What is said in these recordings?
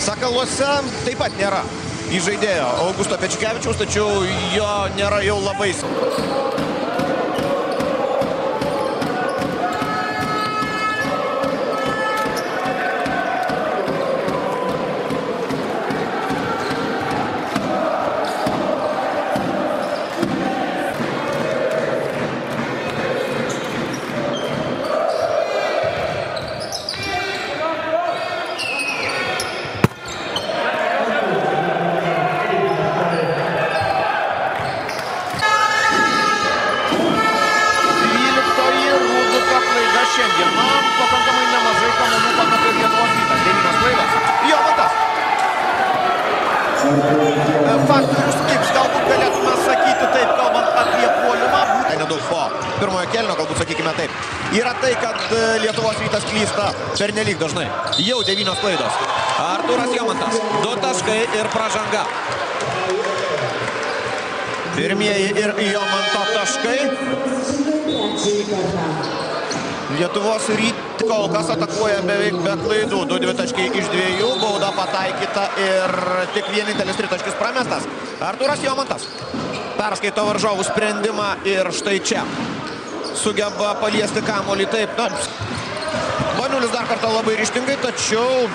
Sakaluose taip pat nėra įžaidėjo Augusto Pečkevičiaus, tačiau jo nėra jau labai silpnas. Šiandien pakankamai nemažai kamuolių pametė Lietuvos Rytas. 9 klaidos. Jomantas. Faktorius X, galbūt galėtume sakyti taip, kalbant apie puolimą. Nedaug po pirmojo kėlinio, galbūt sakykime taip. Yra tai, kad Lietuvos Rytas klysta pernelyg dažnai. Jau 9 klaidos. Artūras Jomantas. 2 taškai ir pražanga. Pirmieji ir Jomanto taškai. Lietuvos Rytas kol kas atakuoja beveik be klaidų. 2 dvitaškiai iš 2, bauda pataikyta ir tik vienintelis tritaškis pramestas. Artūras Jomantas perskaito varžovų sprendimą ir štai čia sugeba paliesti kamuolį taip. Baniulis dar kartą labai ryžtingai, tačiau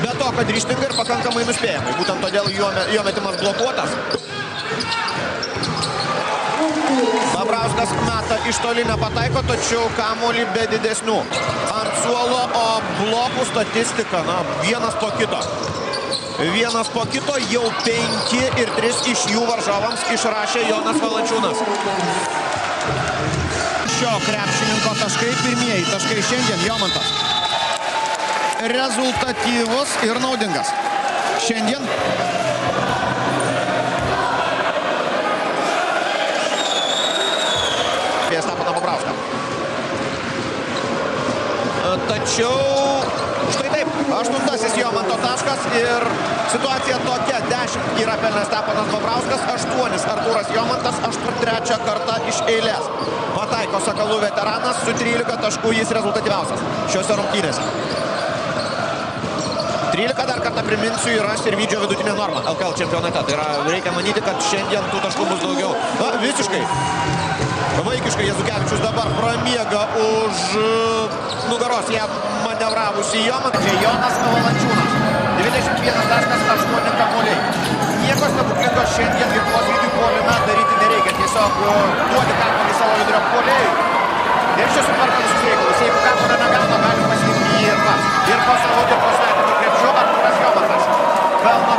be to, kad ryžtingai ir pakankamai nuspėjamai. Būtent todėl jo metimas blokuotas. Babrauskas meta iš toli nepataiko, tačiau kamuolį be didesnių. Ant suolo, o blokų statistika, vienas po kito. Vienas po kito, jau 5 ir 3 iš jų varžovams išrašė Jonas Valančiūnas. Šio krepšininko taškai, pirmieji taškai šiandien Jomantas. Rezultatyvus ir naudingas. Šiandien Steponą Babrauską. Tačiau štai taip, 8 Jomanto taškas ir situacija tokia. 10 yra pelnęs Steponas Babrauskas, 8 Artūras Jomantas, 3 kartą iš eilės. Pataiko Sakalų veteranas, su 13 taškų jis rezultatyviausias šiuose rungtynėse. 13 dar kartą priminsiu yra Sirvydžio vidutinė norma LKL čempionate. Tai yra, reikia manyti, kad šiandien tų taškų bus daugiau. Visiškai vaikiškai Jazukevičius dabar pramiega už nugaros ją manevravusi Jomantą. Jonas Valančiūnas. 21,8 kamuoliai. Nieko stebuklingo šiandien Lietuvos Rytui puolime daryti nereikia. Tiesiog duoti kamuolį savo vidurio puolėjui. Ir čia suparka visus reikalus. Jeigu kamuolio negauna, gali pasilikti jį ir pats. Ir po savo pasveikimo krepšiu Artūras Jomantas. Pelno